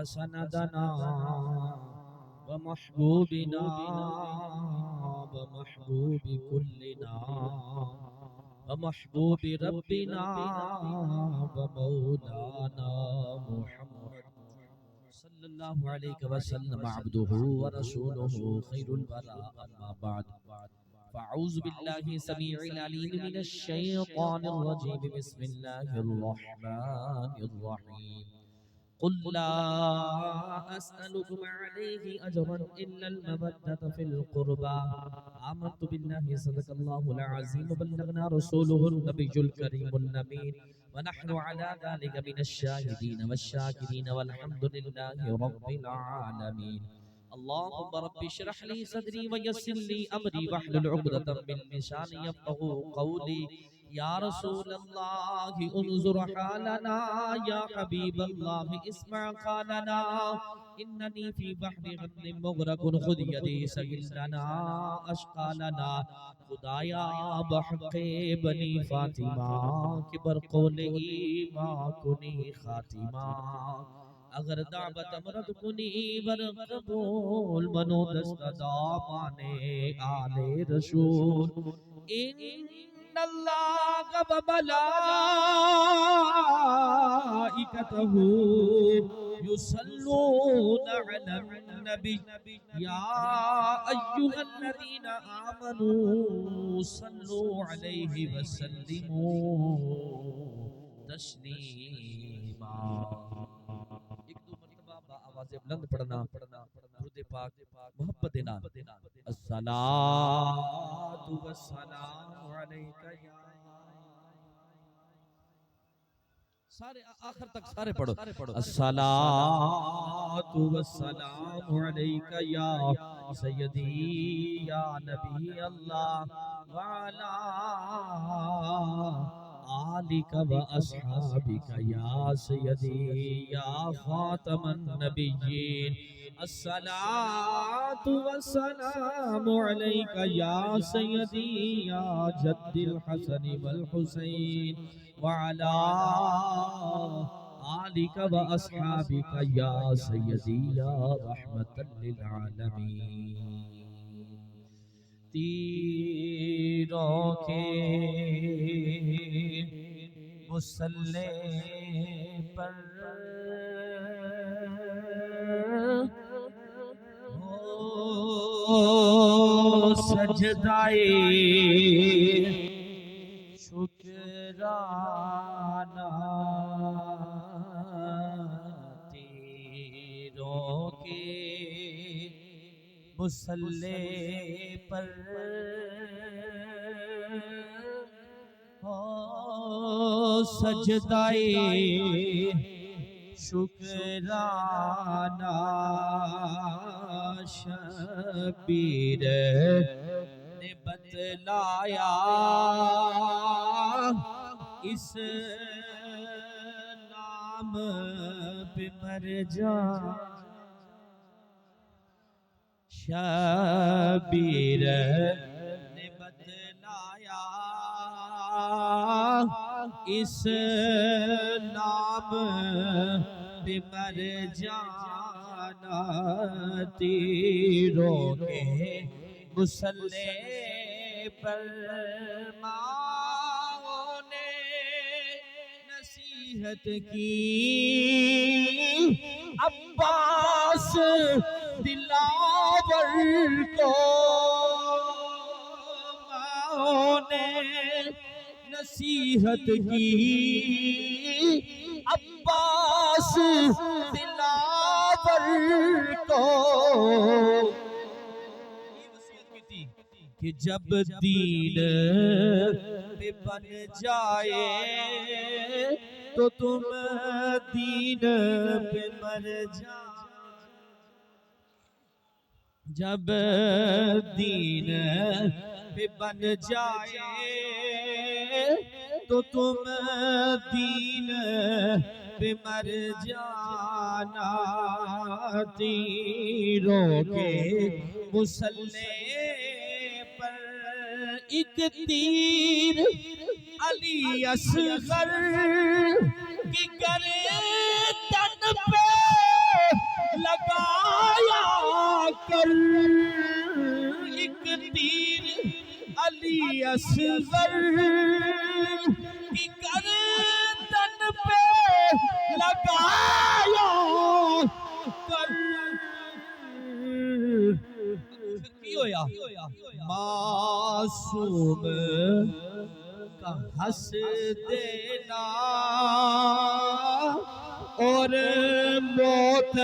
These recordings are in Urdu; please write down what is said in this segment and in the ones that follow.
وسندنا ومحبوبنا ومحبوب كلنا ومحبوب ربنا ومولانا محمد صلی اللہ علیہ وسلم عبدہ ورسولہ خیر الورى اما بعد فاعوذ باللہ السمیع العلیم من الشیطان الرجیم بسم اللہ الرحمن الرحیم قل لا أسألكم عليه أجرا إلا المودة في القربى آمنت بالله صدق الله العظيم وبلغنا رسوله النبي الكريم الأمين ونحن على ذلك من الشاهدين والشاكرين والحمد لله رب العالمين اللهم رب اشرح لي صدري ويسر لي أمري واحلل عقدة من لساني يفقهوا قولي یا رسول اللہ انظر حالنا یا حبیب اللہ اسمع قالنا اننی فی بحر غم مغرق خذ یدی سگل لنا اشقالنا خدایا بحق بنی فاطمہ کہ برقول ایمان کنی خاتمہ اگر دعوت امرد کنی برقبول منو دست دامانے آل رسول ان اللہ وملائکتہ یصلون علی النبی یا ایہا الذین آمنوا صلوا علیہ وسلموا تسلیما ایک دو مرتبہ با آواز بلند پڑھنا درود پاک محبت نام الصلاۃ والسلام علیک یا سارے آخر تک سارے پڑھو الصلاۃ والسلام علیک یا سیدی یا نبی اللہ وعلا آلک و اصحابک یا سیدی یا خاتم النبیین الصلاۃ والسلام علیک یا سیدی یا جد الحسن والحسین وعلا آلک و اصحابک یا سیدی یا رحمت للعالمین تیروں کے مسلح پر سجدائے شکرانہ تیروں کے مسلح پر سجدائے شکرانہ شبیر نے بتلایا اس نام پہ مر جا شبیر نے بتلایا اس نام پہ مر جانا تیروں کے مسلح پر ماں نے نصیحت کی عباس دلاور کو ماں نے نصیحت کی عباس دلاور کو کہ جب دین پہ بن جائے تو تم دین پہ مر جائے جب دین پہ بن جائے تو تم دین پہ مر جانا تیروں کے مسلح پر ایک تیر علی اصغر کی گردن پہ علی اصغر کی گردن پہ لگایا کر کی ہویا معصوم کا ہنس دینا اور موت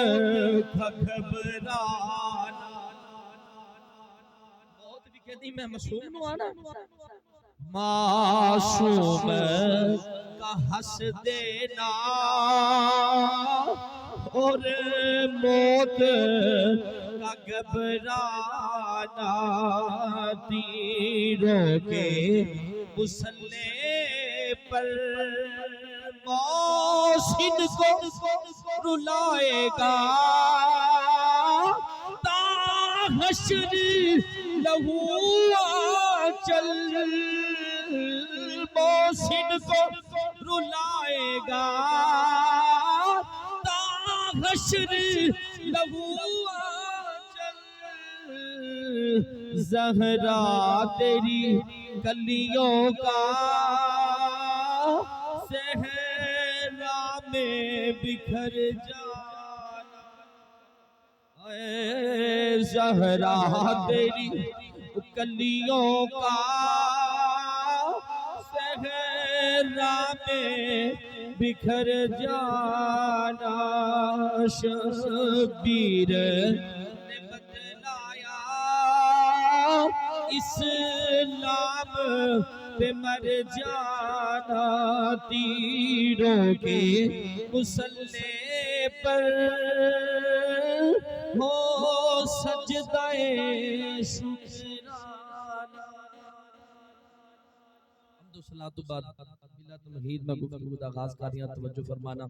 کا گھبرانا موت بھی کہتی میں معصوم نو آنا معصوم کا ہنس دینا اور موت کا گھبرانا تیروں کے مسلح پر محسن کو رلائے گا تا حشر لہو آنچل محسن کو رلائے گا تا حشر لہو آنچل زہرا تیری کلیوں کا صحرا میں بکھر جانا اے زہرا تیری کلیوں کا صحرا میں بکھر جانا شبیر نے بتلایا اسلام پہ مر جانا تیروں کے مسلح پر ہو سجدہ شکرانہ حمد و صلاۃ بعد بلا تمہید میں گفتگو کا آغاز کاریاں توجہ فرمانا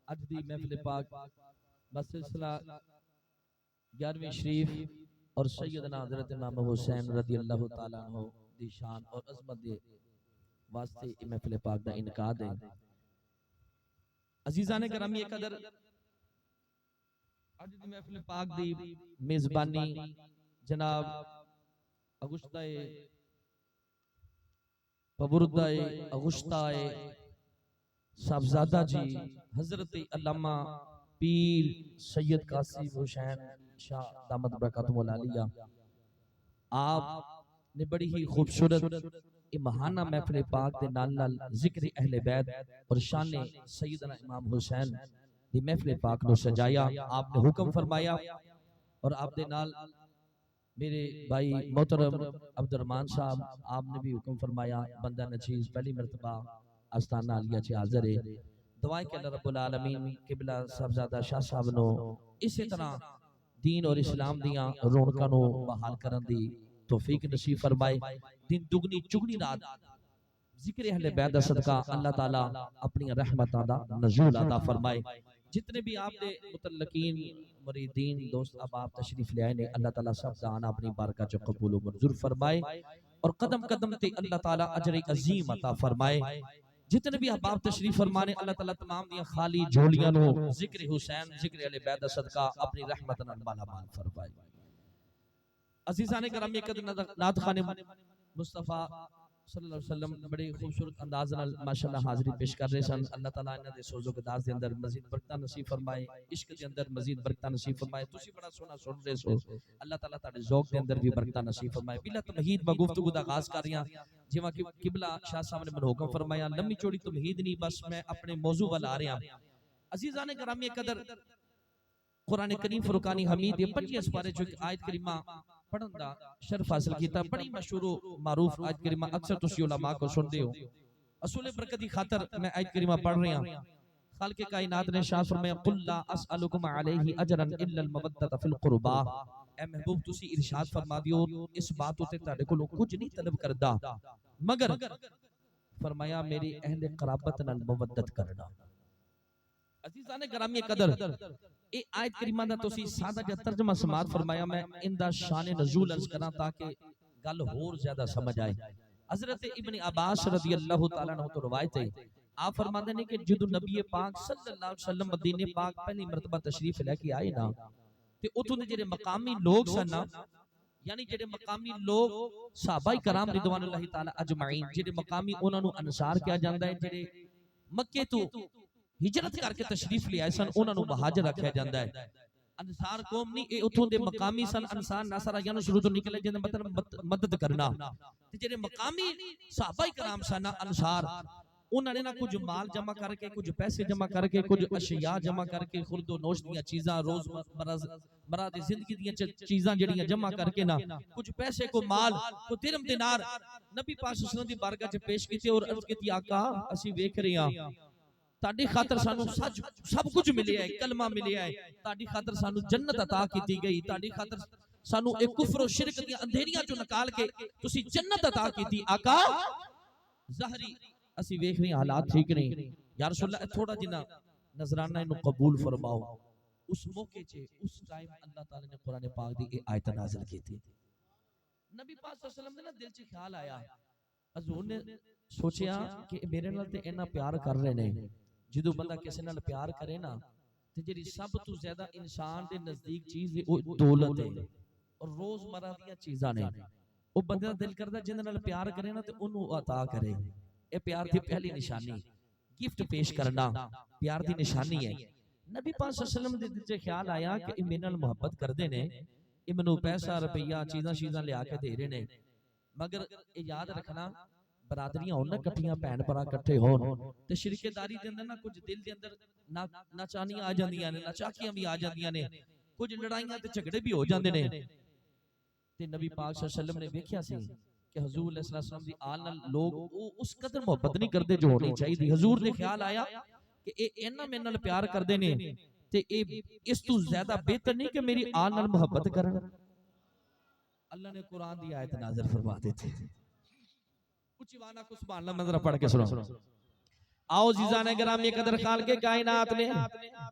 اج دی محفل پاک بس سلسلہ 11ویں شریف اور سیدنا حضرت امام حسین رضی اللہ تعالیٰ عنہ دی شان اور عظمت دے واسطے محفل پاک دا انعقاد ہے عزیزان گرامی قدر اج دی محفل پاک دی میزبانی جناب اگشتہ پبردہ اگشتہ صاحبزادہ جی حضرت علامہ پیر سید قاسم حسین شاہ دامت برکاتہ العالیہ آپ نے بڑی ہی خوبصورت مہانہ محفل پاک دے نال نال ذکر اہل بیت اور شان سیدنا امام حسین دی محفل پاک نو سجایا آپ نے حکم فرمایا اور آپ دے نال میرے بھائی محترم عبدالرحمن صاحب آپ نے بھی حکم فرمایا بندہ نچیز پہلی مرتبہ آستانہ علیہ چے حاضر ہے دعائیں کہ اللہ رب العالمین قبلہ صاحبزادہ شاہ صاحب نو اسی طرح دین اور اسلام دیاں رونقاں نو بحال کرن دی توفیق نصیب فرمائے دن دگنی چگنی رات ذکر اہل بیت دا صدقہ اللہ تعالیٰ اپنی رحمتاں دا نزول عطا فرمائے جتنے بھی آپ دے متعلقین مریدین دوست احباب تشریف لے آئے نے اللہ تعالیٰ سب دانا اپنی بارکہ چو قبول و منظور فرمائے اور قدم قدم تے اللہ تعالیٰ اجر عظیم عطا فرمائے جتنے بھی احباب تشریف فرمانے اللہ تعالیٰ تمام دیا خالی جھولیاں نو ذکر حسین ذکر اہل بیت دا صدقہ اپنی رحمتاں مالا مال فرمائے عزیزان گرامی قدر نعت خان مصطفیٰ صلی اللہ علیہ وسلم بڑے خوبصورت انداز نال ماشاءاللہ حاضری پیش کر رہے سن اللہ تعالیٰ انہاں دے سوز و گداز دے اندر مزید برکتہ نصیب فرمائے عشق دے اندر مزید برکتہ نصیب فرمائے تسی بڑا سونا سن رہے سو اللہ تعالیٰ تاڑے ذوق دے اندر بھی برکتہ نصیب فرمائے بلا تمہید میں گفتگو دا آغاز کر رہے ہیں جیوہ قبلہ شاہ صاحب نے من حکم فرمایا لمبی چوڑی تمہید نہیں بس میں اپنے موضوع والا آ رہے ہیں عزیزان گرامی قدر قرآن کریم فرقانی حمید یہ 25 پارے جو آیت کریمہ پڑھن دا شرف حاصل کیتا بڑی مشہور و معروف آیت کریمہ اکثر تسی علماء کو سن دے ہو اصول برکتی خاطر میں آیت کریمہ پڑھ رہے ہیں خالق کائنات نے شاہ فرمایا قل لا اسألکم علیہ اجرا الا المودۃ فی القربا اے محبوب تسی ارشاد فرما دیو اس بات تے تہاڈے کولوں کچھ نہیں طلب کردا مگر فرمایا میری اہل قرابت نال مودت کرنا عزیزان گرامی قدر اے آیت کریمہ دا تسی سادہ جا ترجمہ سماعت فرمایا میں ان دا شان نزول عرض کرنا تاکہ گل ہور زیادہ سمجھ آئے حضرت ابن عباس رضی اللہ تعالیٰ عنہ تو روایت ہے آپ فرماتے ہیں کہ جدو نبی پاک صلی اللہ علیہ وسلم مدینہ پاک پہلی مرتبہ تشریف لے کے آئے نا تے اتھوں دے جڑے مقامی لوگ سن نا یعنی جڑے مقامی لوگ صحابہ کرام رضوان اللہ تعالی اجمعین جڑے مقامی انہاں نو انصار کیا جاندا ہے، جڑے مکے تو ہجرت کر کے تشریف لے آئے سن انہاں نو مہاجر رکھیا جاندا ہے۔ انصار قوم نہیں، اے اتھوں دے مقامی سن، انصار ناصرہ یعنی شروع تو نکلے جن مطلب مدد کرنا، تے جڑے مقامی صحابہ کرام سن انصار انہوں نے نہ کچھ مال جمع کر کے، کچھ پیسے جمع کر کے، کچھ اشیاء جمع کر کے، خورد و نوش دیاں چیزاں، روز مرہ دی زندگی دیاں چیزاں جڑیاں جمع کر کے نا، کچھ پیسے کو مال کو درم دینار نبی پاک صلی اللہ علیہ وسلم دی بارگاہ چ پیش کیتے اور عرض کیتی آقا اسی ویکھ رہے ہاں تاڈی خاطر سانو سب کچھ ملیا ہے، کلمہ ملیا ہے، تاڈی خاطر سانو جنت عطا کیتی گئی، تاڈی خاطر سانو ایک کفر و شرک دیاں اندھیریاں چوں نکال کے تسی جنت عطا کیتی آقا ظاہری اسی ویکھ رہے ہیں حالات ٹھیک نہیں، یا رسول اللہ تھوڑا جنا نظرانہ انہوں قبول فرماؤ۔ اس موقع چھے اس ٹائم اللہ تعالی نے قرآن پاک دی آیت نازل کی تھی۔ نبی پاک صلی اللہ علیہ وسلم نے نا دل چ خیال آیا، حضور نے سوچیا کہ میرے نال تے اینا پیار کر رہے نے، جدو بندہ کسی نال پیار کرے نا تے جڑی سب تو زیادہ انسان دے نزدیک چیز وہ دولت ہے اور روز مرہ دیا چیزاں نے، وہ بندہ دل کردا جن نال پیار کرے نا تے انہوں عطا کرے۔ اے پیار دی پہلی نشانی، گفٹ پیش کرنا پیار دی نشانی ہے۔ نبی پاک صلی اللہ علیہ وسلم دے دل چ خیال آیا کہ میرے نال محبت کردے نے، اے مینوں پیسہ روپیہ چیزاں لیا کے دے رہے نے، مگر اے یاد رکھنا برادریاں ہون کٹھیاں بہن بھرا کٹھے ہون تے شرکے داری دے اندر نہ کچھ دل دے اندر ناچانیاں آ جاندیاں نے، ناچاکیاں بھی آ جاندیاں نے، کچھ لڑائیاں تے جھگڑے بھی ہو جاندے نے۔ تے نبی پاک صلی اللہ علیہ وسلم نے ویکھیا سی کہ حضور علیہ السلام دی آل نال لوگ اس قدر محبت نہیں کردے جو ہونی چاہیے۔ حضور نے خیال آیا کہ اے اینا میرے نال پیار کردے نے تے اے اس تو زیادہ بہتر نہیں کہ میری آل نال محبت کرن۔ اللہ نے قرآن دی آیت نازل فرما دیتے تھے، کچھ وانا کو سبحان اللہ منظرہ پڑھ کے سنو۔ آؤ عزیزان گرامی قدر خالق کائنات نے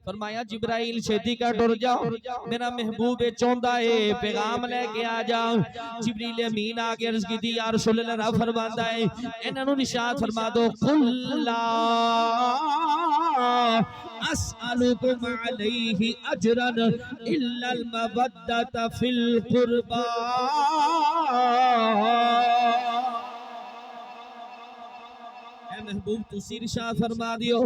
فرمایا جبرائیل چھتی کا ڈر جاؤ، میرا محبوب چوندہ ہے پیغام لے کے آ جاؤ۔ جبریل امین آگے عرض کی دی یا رسول اللہ فرماتا ہے انہوں نشاط فرما دو قل لا اسألکم علیہ اجرا الا المودۃ فی القربى۔ محبوب تسی ارشاد فرما دیو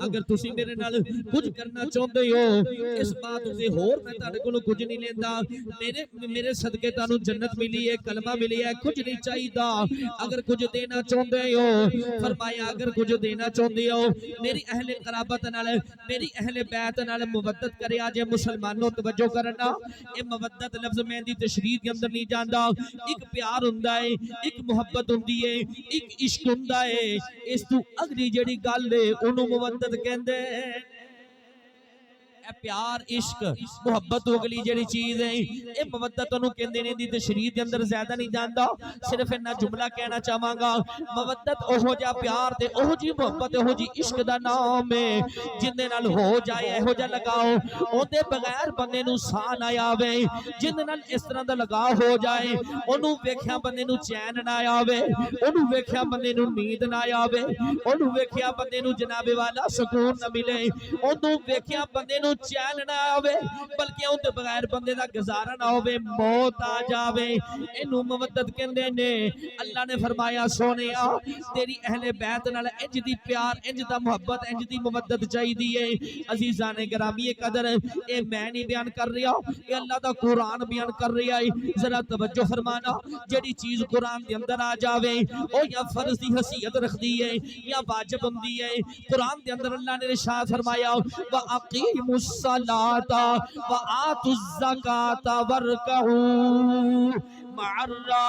اگر تسی میرے نال کچھ کرنا چاہتے ہو اس بات سے ہور میں تاڑے کو کچھ نہیں لیندہ، میرے صدقے تانوں جنت ملی ہے، کلمہ ملی ہے، کچھ نہیں چاہی دا۔ اگر کچھ دینا چاہتے ہو فرمایا اگر کچھ دینا چاہتے ہو میری اہل قرابت نال میری اہل بیت نال مودت کرے آجے۔ مسلمانوں توجہ کرنا، اے مودت لفظ میں دی تشریح کے اندر نہیں جاندہ، ایک پیار ہندہ ہے، ایک محبت ہندی ہے، ایک عشق ہندہ ہے، اس تو اگلی جڑی گل ہے انہوں مودت کہندے ہیں۔ اے پیار عشق محبت اگلی جڑی چیز ہے اے مودت انہوں کہندے نے دی تشریح دے اندر زیادہ نہیں جاندا، صرف انہا جملہ کہنا چاہواں گا مودت اوہو جا پیار تے اوہو جی محبت اوہو جی عشق دا نام ہے جن دے نال ہو جائے ایہو جا لگاؤ اون دے بغیر بندے نو ساہ نہ آوے، جن دے نال اس طرح دا لگاؤ ہو جائے انہوں ویکھیا بندے نو چین نہ آوے، انہوں ویکھیا بندے نو نیند نہ آوے، انہوں ویکھیا بندے نو جناب والا سکون نہ ملے، انہوں ویکھیا بندے نو چین نہ آوے بلکہ ان دے بغیر بندے دا گزارہ نہ ہووے، موت آ جاوے۔ انہوں مودت کہندے نے۔ اللہ نے فرمایا سونیا تیری اہل بیت نال انج دی پیار انج دا محبت انج دی مودت چاہی دیئے۔ عزیزان گرامی قدر اے میں نہیں بیان کر رہا، اے اللہ دا قرآن بیان کر رہا ہے، ذرا توجہ فرمانا جڑی چیز قرآن دے اندر آ جاوے او یا فرض دی حیثیت رکھ دیئے یا واجب ہندی ہے۔ قرآن دے اندر اللہ نے ارشاد فرمایا وَأَقِیمُوا الصَّلَاةَ وَآتُوا الزَّکَاةَ وَارْکَعُوا مَعَ الرَّاکِعِینَ۔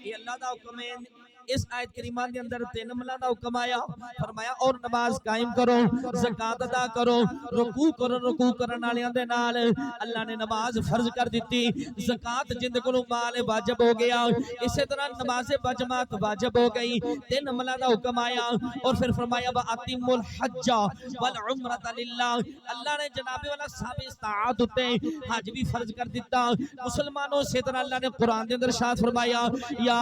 یہ اللہ دا حکم ہے۔ اس آیت کریمہ دے اندر تین عملہ دا حکم آیا، فرمایا اور نماز قائم کرو، زکاة ادا کرو، رکوع کرو، رکوع کرن والیاں دے نال اللہ نے نماز فرض کر دیتی، زکاة جن دے کولوں مال واجب ہو گیا، اسی طرح نماز بجماعت واجب ہو گئی، تین عملہ دا حکم آیا اور پھر فرمایا وَأَتِمُّ الْحَجَّ وَالْعُمْرَةَ لِلَّهِ۔ اللہ نے جناب والا صاحب استعاد ہوتے حج بھی فرض کر دیتا۔ مسلمانوں سے طرح اللہ نے قرآن دے اندر ارشاد فرمایا یا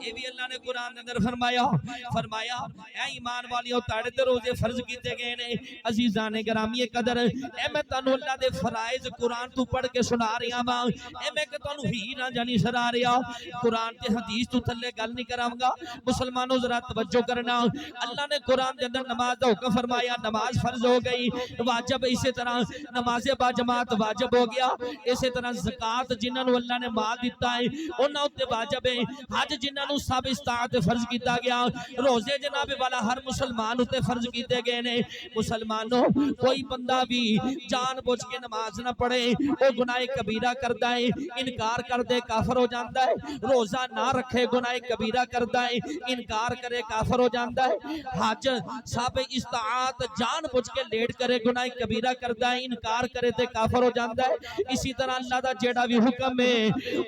یہ بھی اللہ نے قرآن کے اندر فرمایا اے ایمان والیو تاڑے تے روزے فرض کیتے گئے نے عزیزان گرامی قدر اے میں تانوں اللہ دے فرائض قرآن تو پڑھ کے سنا رہا ہاں اے میں کہ تانوں ہی نہ جانی سنا رہا قرآن تے حدیث تو تھلے گل نہیں کراں گا مسلمانوں ذرا توجہ کرنا اللہ نے قرآن کے اندر نماز دا حکم فرمایا نماز فرض ہو گئی واجب اسی طرح نماز با جماعت واجب ہو گیا اسی طرح زکات جنہاں نو اللہ نے مال دیتا ہے انہاں تے واجب ہے حج جنہاں سب استطاعت فرض کیتا گیا روزے جناب والا ہر مسلمان اتے فرض کیتے گئے نے مسلمانوں کوئی بندہ بھی جان بوجھ کے نماز نہ پڑھے وہ گناہ کبیرہ کرتا ہے انکار کر دے کافر ہو جاتا ہے روزہ نہ رکھے گناہ کبیرہ کرتا ہے انکار کرے کافر ہو جاتا ہے حج سب استطاعت جان بوجھ کے لیٹ کرے گناہ کبیرہ کرتا ہے انکار کرے تے کافر ہو جاتا ہے اسی طرح اللہ دا جیڑا بھی حکم ہے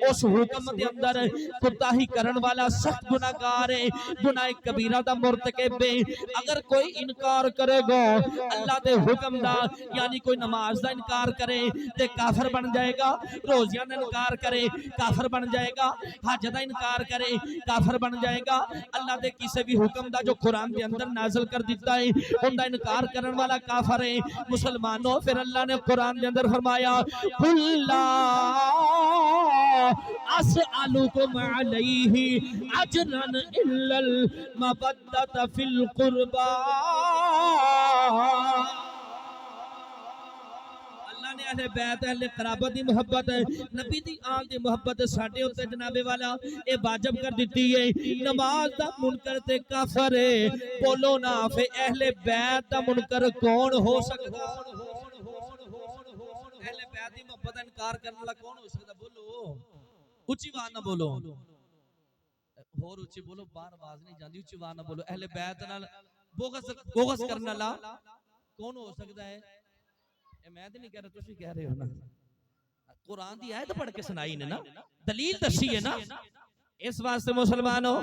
اس حکم دے اندر کوتاہی کرن والا سخت گناہگار ہے گناہ کبیرہ دا مرتکب ہے اگر کوئی انکار کرے گا اللہ دے حکم دا یعنی کوئی نماز دا انکار کرے تے کافر بن جائے گا روزیاں دا انکار کرے کافر بن جائے گا حج دا انکار کرے کافر بن جائے گا اللہ دے کسی بھی حکم دا جو قرآن دے اندر نازل کر دیتا ہے ان دا انکار کرن والا کافر ہے مسلمانوں پھر اللہ نے قرآن دے اندر فرمایا قُلْ لَا أَسْأَلُكُمْ عَلَيْهِ اجرا الا المودۃ فی القربى اللہ نے اہل بیت اہل قرابت دی محبت نبی دی آل دی محبت ساڈے اوتے جناب والا اے واجب کر دیتی ہے نماز دا منکر تے کافر ہے بولو نا پھر اہل بیت دا منکر کون ہو سکتا اہل بیت دی محبت انکار کرنے والا کون ہو سکتا بولو اونچی آواز نہ بولو اور اچھی بولو بار آواز نہیں جاندی اچھی آواز نہ بولو اہل بیت نال بغض کرنے والا کون ہو سکتا ہے میں تے نہیں کہہ رہا تسی کہہ رہے ہو نا قرآن دی آیت پڑھ کے سنائی نے نا دلیل دسی ہے نا اس واسطے مسلمانوں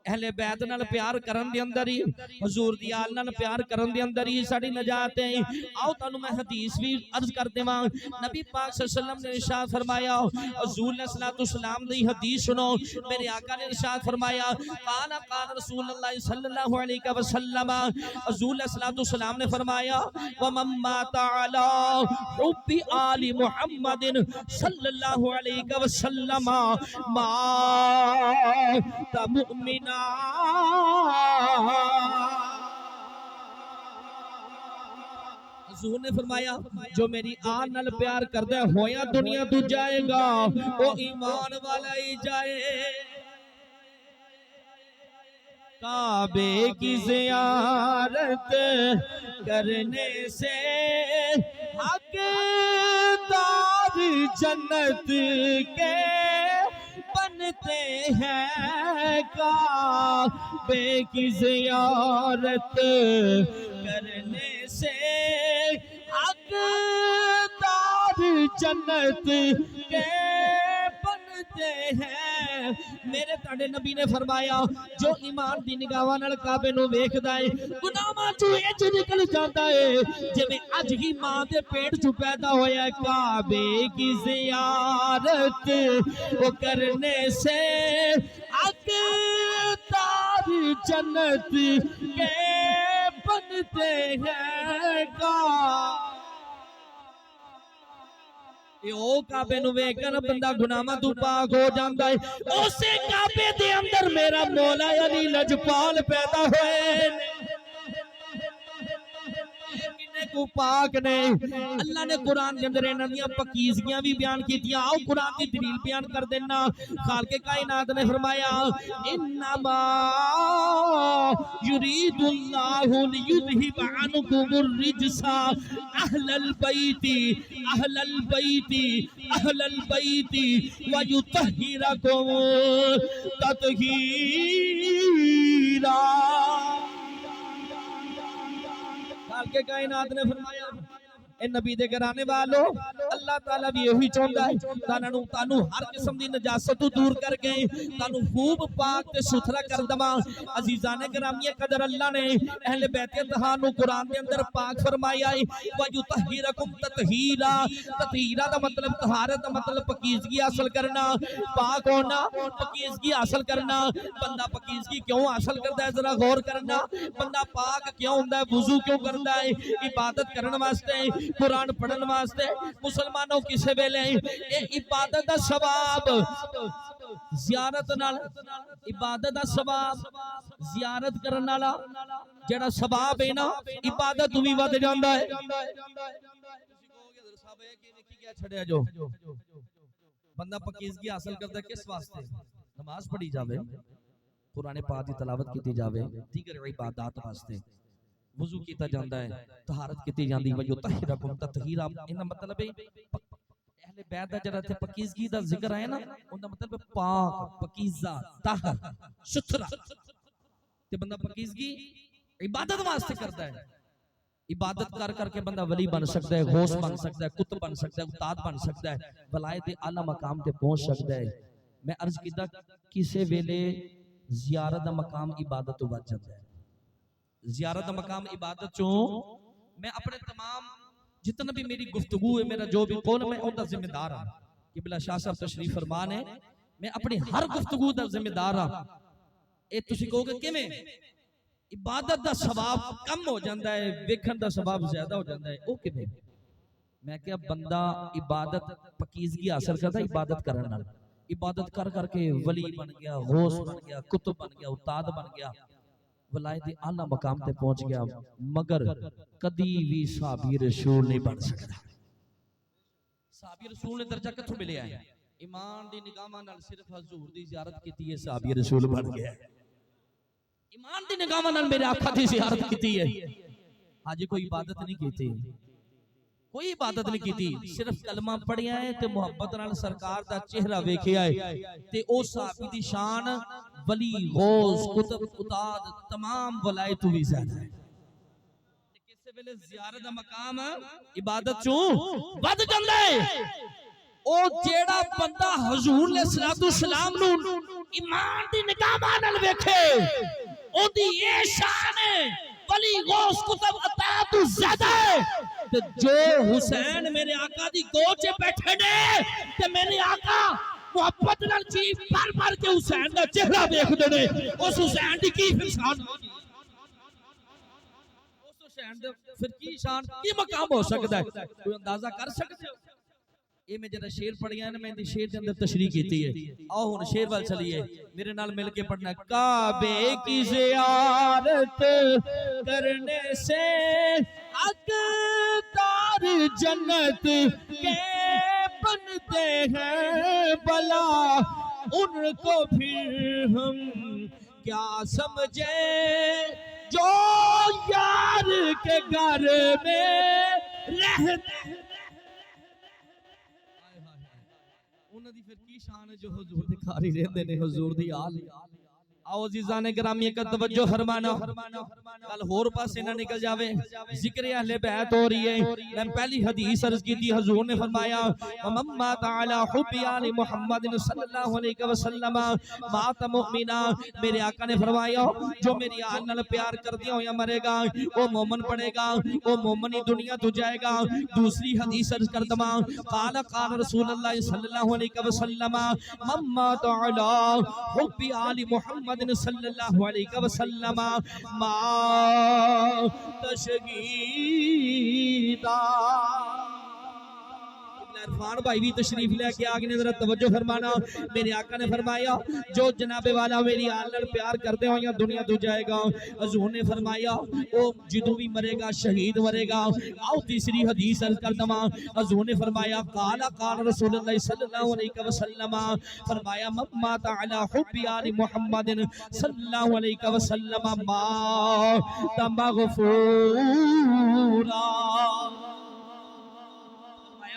اہل بیت نال پیار کرن دے اندر ہی حضور دی آل نال پیار کرن دے اندر ہی ساڈی نجات ہے آؤ تانوں میں حدیث بھی عرض کر دیواں نبی پاک صلی اللہ علیہ وسلم نے ارشاد فرمایا حضور علیہ الصلوۃ والسلام دی حدیث سنو میرے آقا نے ارشاد فرمایا قال رسول اللہ صلی اللہ علیہ وسلم حضور علیہ الصلوۃ والسلام نے فرمایا ومن مات علی حب آل محمد صلی اللہ علیہ وسلم مؤمنا حضور نے فرمایا جو میری آل نال پیار کردا ہے ہویا دنیا تو جائے گا وہ ایمان والا ہی جائے کعبے کی زیارت کرنے سے حقدار جنت کے بنتے ہیں کعبے کی زیارت کرنے سے حقدار جنت کے بنتے ہیں میرے تاڑے نبی نے فرمایا جو ایمان دی نگاہاں نال کعبے نو ویکھدا ہے گناہاں چوں اج نکل جاندا ہے جویں اج ہی ماں دے پیٹ چوں پیدا ہویا ہے کعبے کی زیارت وہ کرنے سے حقدار جنت کے بنتے ہیں او کعبے نو ویکھ کے بندہ گناہاں تو پاک ہو جاندا ہے اسے کعبے دے اندر میرا مولا علی لجپال پیدا ہوئے کو پاک نے اللہ نے قرآن کے اندر انہاں دیاں پاکیزگیاں بھی بیان کیتیاں آؤ قرآن کی دلیل بیان کر دینا خالق کائنات نے فرمایا انما یرید اللہ لیذہب عنکم الرجس اہل البیت ویطہرکم تطہیرا خالق کائنات نے فرمایا اے نبی دے گھرانے والو اللہ تعالیٰ بھی یہی چاہتا ہے تانوں ہر قسم دی نجاست دور کر کے تانوں خوب پاک تے ستھرا کر دما عزیزان گرامی قدر اللہ نے اہل بیت اطہار نو قرآن دے اندر پاک فرمایا ہے وَيُطَهِّرَكُمْ تَطْهِيرًا تطہیرہ دا مطلب طہارت دا مطلب پاکیزگی حاصل کرنا پاک ہونا پاکیزگی حاصل کرنا بندہ پاکیزگی کیوں حاصل کرتا ہے ذرا غور کرنا بندہ پاک کیوں ہوتا ہے وضو کیوں کرتا ہے عبادت کرنے واسطے قرآن پڑھنے واسطے مسلمانوں کسے ویلے اے عبادت دا ثواب زیارت نال عبادت دا ثواب زیارت کرن والا جڑا ثواب ہے نا عبادت بھی ود جاندا ہے کیا چھڑیا جو بندہ پاکیزگی حاصل کرتا ہے کس واسطے نماز پڑھی جاوے قرآن پاک دی تلاوت کیتی جاوے دیگر عبادات واسطے وضو کیتا جاندا ہے طہارت کیتی جاندی وَيُطَهِّرَكُمْ تَطْهِيرًا ان مطلب ہے اہل بیت دا جڑا تے پاکیزگی دا ذکر ہے نا ان دا مطلب پاک پاکیزہ طاہر ستھرا تے بندہ پاکیزگی عبادت واسطے کرتا ہے عبادت کر کر کے بندہ ولی بن سکتا ہے غوث بن سکتا ہے قطب بن سکتا ہے استاد بن سکتا ہے ولایت اعلی مقام تے پہنچ سکتا ہے میں عرض کیتا کسے ویلے زیارت دا مقام عبادت تو بچ جاتا ہے زیارت دا مقام عبادت چوں میں اپنے تمام جتنا بھی میری گفتگو ہے میرا جو بھی قول میں ان دا ذمہ دار ہوں قبلہ شاہ صاحب تشریف فرمان ہے میں اپنی ہر گفتگو دا ذمہ دار ہوں اے تسی کہو گے کیویں عبادت دا ثواب کم ہو جاتا ہے ویکھن دا ثواب زیادہ ہو جاتا ہے او کیویں میں کہ بندہ عبادت پاکیزگی حاصل کرتا ہے عبادت کرن نال عبادت کر کر کے ولی بن گیا غوث بن گیا قطب بن گیا استاد بن گیا ولایت اعلی مقام تے پہنچ گیا مگر کدی بھی صحابی رسول نہیں بن سکتا صحابی رسول نے درجہ کتھوں ملیا ہے ایمان دی نگاہاں نال صرف حضور دی زیارت کیتی ہے صحابی رسول بن گیا ایمان دی نگاہاں نال میرے آقا دی زیارت کیتی ہے ہاں کوئی عبادت نہیں کیتی کوئی عبادت نہیں کیتی صرف کلمہ پڑھیا ہے تے محبت نال سرکار دا چہرہ ویکھیا ہے تے او صحابی دی شان ولی غوث قطب استاد تمام ولایت تو بھی زیادہ ہے تے کسے ویلے زیارت دا مقام عبادت چوں ود جاندا ہے او جیڑا بندہ حضور علیہ الصلوۃ والسلام نو ایمان دی نگاہ نال ویکھے او دی اے شان ہے ولی غوث قطب استاد تو زیادہ ہے جو حسین میرے آقا دی گوچے بیٹھے نے تے میرے آقا محبت نال چیف پر کے حسین دا چہرہ دیکھ دے نے اس حسین دی کی شان اس حسین دا پھر کی شان کی مقام ہو سکتا ہے کوئی اندازہ کر سکتے ہو یہ میں جڑا شعر پڑھیا ہے نا میں دی شعر دے اندر تشریح کیتی ہے آؤ ہن شعر وال چلیے میرے نال مل کے پڑھنا ہے کعبے کی زیارت کرنے سے اقدار جنت کے بنتے ہیں بلا ان کو پھر ہم کیا سمجھے جو یار کے گھر میں رہتے ہیں انہاں دی پھر کی شان ہے جو حضور دے گھر ہی رہندے نے حضور دی آل آؤ عزیزان گرامی کا توجہ فرمانا کل ہور پاسے نہ نکل جاوے ذکر اہل بیت ہو رہی ہے میں پہلی حدیث عرض کی تھی حضور نے فرمایا ومما تعالی حب آل محمد صلی اللہ علیہ وسلم مات مؤمنا میرے آقا نے فرمایا جو میری آل نال پیار کر دیا ہویا مرے گا وہ مومن پڑے گا وہ مومنی دنیا تو جائے گا دوسری حدیث عرض کر دما قال قال رسول اللہ صلی اللہ علیہ وسلم مما تعالی حب آل محمد صلی اللہ علیہ وسلم ما تشگیدہ عرفان بھائی بھی تشریف لے کے آگے نے ذرا توجہ فرمانا میرے آقا نے فرمایا جو جناب والا میری آل نال پیار کرتے ہو یا دنیا تو جائے گا حضور نے فرمایا او جدو بھی مرے گا شہید مرے گا آؤ تیسری حدیث عرض کر دما حضور نے فرمایا قال قال رسول اللہ صلی اللہ علیہ وسلم فرمایا مما تعالی حب آل محمد صلی اللہ علیہ وسلم ما تمغفورا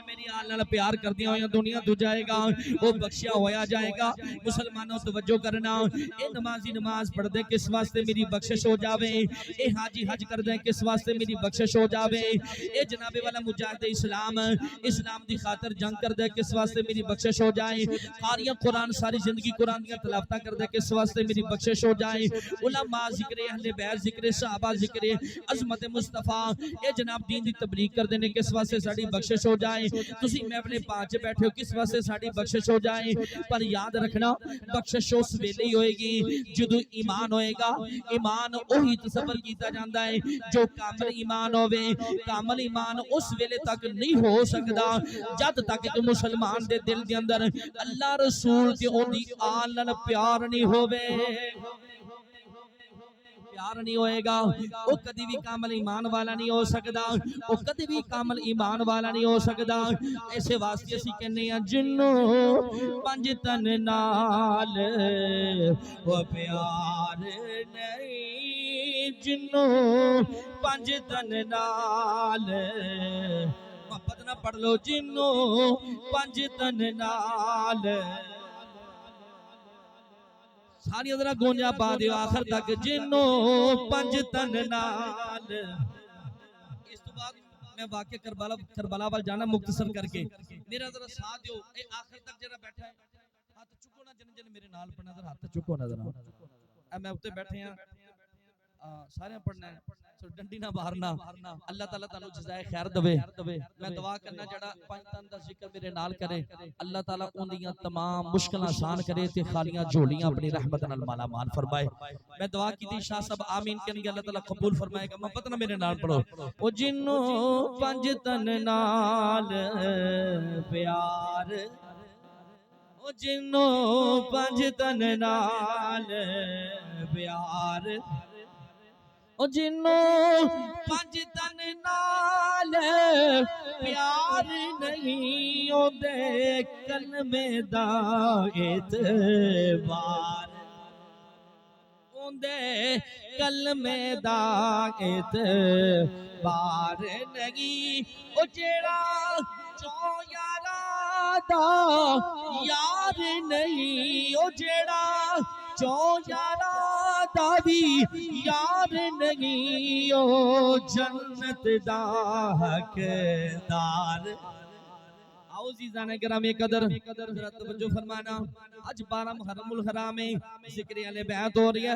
میری آل نال پیار کردیاں ہویاں دنیا تو جائے گا وہ بخشیا ہویا جائے گا مسلمانوں توجہ کرنا اے نمازی نماز پڑھ دے کس واسطے میری بخشش ہو جاوے اے حاجی حج کر دے کس واسطے میری بخشش ہو جاوے اے جناب والا مجاہد اسلام اسلام دی خاطر جنگ کر دے کس واسطے میری بخشش ہو جائے قاریہ قرآن ساری زندگی قرآن دیا تلاوتاں کر دے کس واسطے میری بخشش ہو جائے علماء ذکر اہل بیت ذکر صحابہ ذکر عظمت مصطفیٰ اے جناب دین دی تبلیغ کر دینے کس واسطے ساڑی بخشش ہو جائے تسی میں اپنے پانچ بیٹھے ہو کس واسطے ساڑی بخشش ہو جائے پر یاد رکھنا بخشش اس ویلے ہی ہوئے گی جدو ایمان ہوئے گا ایمان وہی تصور کیتا جاندہ ہے جو کامل ایمان ہوئے کامل ایمان اس ویلے تک نہیں ہو سکتا جد تک کہ مسلمان دے دل دے اندر اللہ رسول دے ان دی آلن پیار نہیں ہوئے پیار نہیں ہوئے گا وہ کدی بھی کامل ایمان والا نہیں ہو سکتا وہ کدی بھی کامل ایمان والا نہیں ہو سکتا ایسے واسطے اسی کہنے ہیں جنوں پنج تن نال وہ پیار نہیں جنوں پنج تن نال محبت نہ پڑھ لو جنوں پنج تن نال ساری ادھرہ گونجا پا دیو آخر تک جنوں پنج تن نال اس تو بعد میں واقع کربلا وال جانا مختصر کر کے میرا ذرا ساتھ دیو اے آخر تک جرا بیٹھا ہے ہاتھ چکو نا جن جن میرے نال پڑھنا ذرا ہاتھ چکو نا ذرا اے میں اتے بیٹھے ہیں سارے پڑھنا ہے ڈنڈی نہ بارنا اللہ تعالیٰ جزائے خیر دوے میں دعا کرنا جڑا پانچ تن دا ذکر میرے نال کرے اللہ تعالیٰ ان دیاں تمام مشکل آسان کرے تے خالیاں جھولیاں اپنی رحمت نال مالا مال فرمائے میں دعا کی تھی شاہ صاحب آمین کہیں گے اللہ تعالیٰ قبول فرمائے گا محبت نہ میرے نال پڑھو او جنوں پنج تن نال پیار او جنوں پنج تن نال پیار او جنوں پنج تن نال پیار نہیں او دے کلمے دا اعتبار او دے کلمے دا اعتبار نہیں او جیڑا چو یارا دا یار نہیں او جیڑا چو یارا دا بھی یار نہیں او جنت دا حقدار آؤ عزیزان گرامی قدر ذرا توجہ فرمانا آج 12 محرم الحرام میں ذکر اہل بیت ہو رہی ہے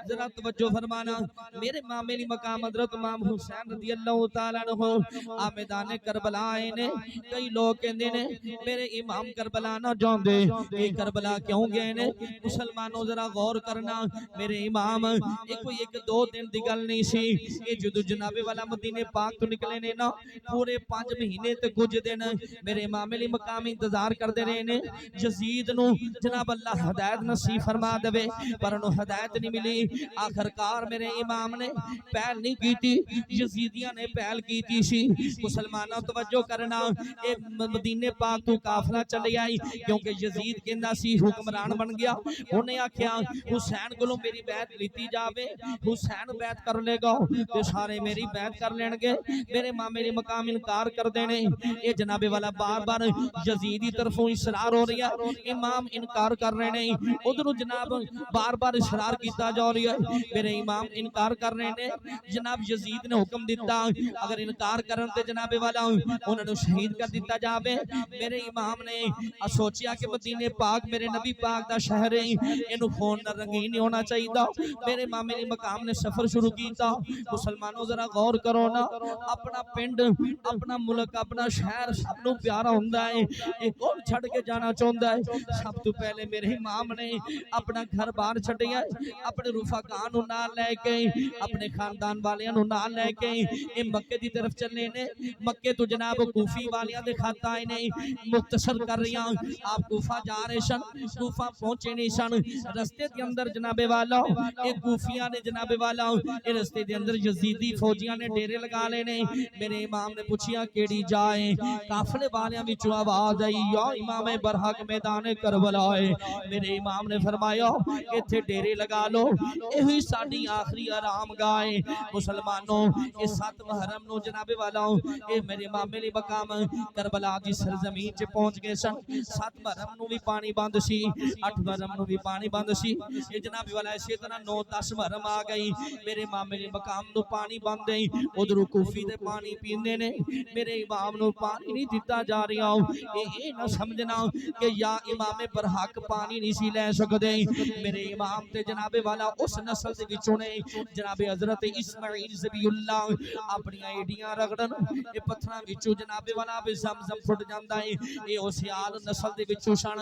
ذرا توجہ فرمانا میرے امام میری مقام حضرت امام حسین رضی اللہ تعالیٰ عنہ آمیدان کربلا آئے نے کئی لوگ کہندے نے میرے امام کربلا نہ جان دے یہ کربلا کیوں گئے نے مسلمانوں ذرا غور کرنا میرے امام ایک دو دن دی گل نہیں سی یہ جدو جناب والا مدینے پاک تو نکلے نے نا پورے 5 مہینے تے کچھ دن میرے امام علی مقام انتظار کر دے رہے نے یزید نو جناب اللہ ہدایت نصیب فرما دے پر انہوں ہدایت نہیں ملی آخرکار میرے امام نے پہل نہیں کی تھی یزیدیاں نے پہل کی تھی سی مسلمانوں توجہ کرنا اے مدینے پاک تو کافلہ چلے آئی کیونکہ یزید کہندہ سی حکمران بن گیا انہیں آکھیا حسین کو میری بیعت لیتی جاوے حسین بیعت کر لے گا تو سارے میری بیعت کر لیں گے میرے امام علی مقام انکار کر دینے اے جناب والا بار بار یزیدی طرفوں اصرار ہو رہی ہے امام انکار کر رہے نہیں ادھر جناب بار بار اصرار کیتا جا رہی ہے میرے امام انکار کر رہے ہیں جناب یزید نے حکم دیتا اگر انکار کرن تے جناب والا انہوں نے شہید کر دیتا جاوے میرے امام نے سوچیا کہ مدینے پاک میرے نبی پاک دا شہر ہے انہوں خون نہ رنگین نہیں ہونا چاہیے دا میرے امام میری مقام نے سفر شروع کیتا مسلمانوں ذرا غور کرو نا اپنا پنڈ اپنا ملک اپنا شہر سب نو پیارا ہوندہ ہے ایک کون چھڑ کے جانا چوندہ ہے سب تو پہلے میرے امام نے اپنا گھر بار چھڑیا اپنے رفقان نال لے کے اپنے خاندان والیاں نال لے کے ان مکہ دی طرف چلنے نے مکہ تو جناب کوفی والیاں دے خط آئے نے مختصر کر رہی ہیں آپ کوفہ جا رہے شن کوفہ پہنچے نہیں شن رستے دے اندر جناب والا ایک کوفیاں نے جناب والا ایک رستے دے اندر یزیدی فوجیاں نے ڈیرے لگا لینے میرے امام نے پوچھیا کیڑی جائے کافلے والیاں بھی وچوں آواز آئی یا امام برحق میدان کربلا ہے۔ میرے امام نے فرمایا ایتھے ڈیرے لگا لو، یہی ساڈی آخری آرام گاہ ہے۔ مسلمانوں یہ 7 محرم نو جناب والا اے میرے امام علی مقام کربلا دی سرزمین چ پہنچ گئے سن۔ 7 محرم نو بھی پانی بند سی، 8 محرم نو بھی پانی بند سی، یہ جناب والا اسی طرح 9-10 محرم آ گئی، میرے امام علی مقام نو پانی بند ہے۔ ادھر کوفی دے پانی پیندے نے، میرے امام نو پانی نہیں دتا جا رہا۔ اے نہ سمجھنا کہ یا امام برحق پانی نہیں سی لے سکدے، میرے امام تے جناب والا اس نسل دے وچوں نے جناب حضرت اسماعیل ذبیح اللہ اپنی ایڈیاں رگڑن، اے پتھراں وچوں جناب والا بے زمزم پھٹ جاندا ہے۔ اے اوسیال نسل دے وچوں سن،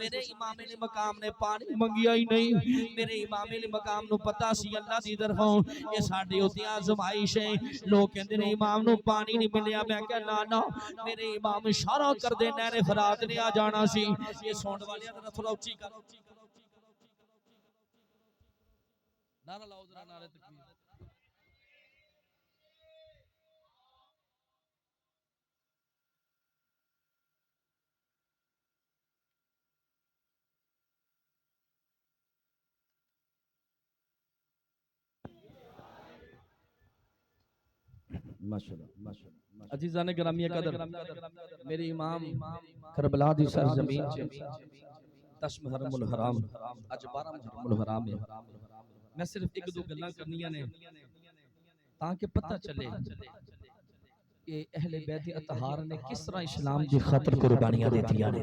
میرے امام علی مقام نے پانی منگیا ہی نہیں۔ میرے امام علی مقام نو پتہ سی اللہ دی طرفوں اے ساڈے اوتے آزمائش ہے۔ لوگ کہندے نے امام نو پانی نہیں ملیا، میں کہ نا نا میرے امام اشارہ کر دے نہر فرات نے آ جانا سی۔ یہ سونڈ والے ذرا تھوڑا اونچی کر، نعرہ لاؤ ذرا، نعرہ تکبیر۔ عزیزان گرامی قدر، میرے امام کربلا دی سرزمین چ 10 محرم الحرام، اج 12 محرم الحرام ہے۔ میں صرف ایک دو گلاں کرنیاں نے تاکہ پتہ چلے کہ اہل بیت اطہار نے کس طرح اسلام دی خاطر قربانیاں دیتیاں نے۔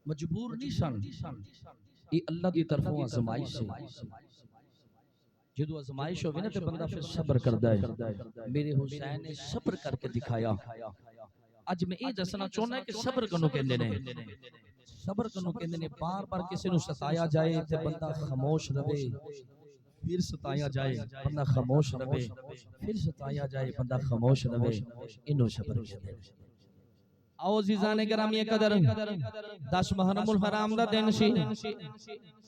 مجبور نہیں سن، یہ اللہ دی طرفوں آزمائش ہے۔ جدو آزمائش ہوگی نا تے بندہ پھر صبر کردا ہے۔ میرے حسین نے صبر کر کے دکھایا۔ اج میں یہ دسنا چاہنا ہے کہ صبر کنوں کہندے نے، صبر کنوں کہندے نے بار بار کسی نو ستایا جائے تے بندہ خاموش رہے، پھر ستایا جائے بندہ خاموش رہے، پھر ستایا جائے بندہ خاموش رہے، انہوں صبر کہندے نے۔ آؤ عزیزان گرامی قدر، 10 محرم الحرام دا دن سی،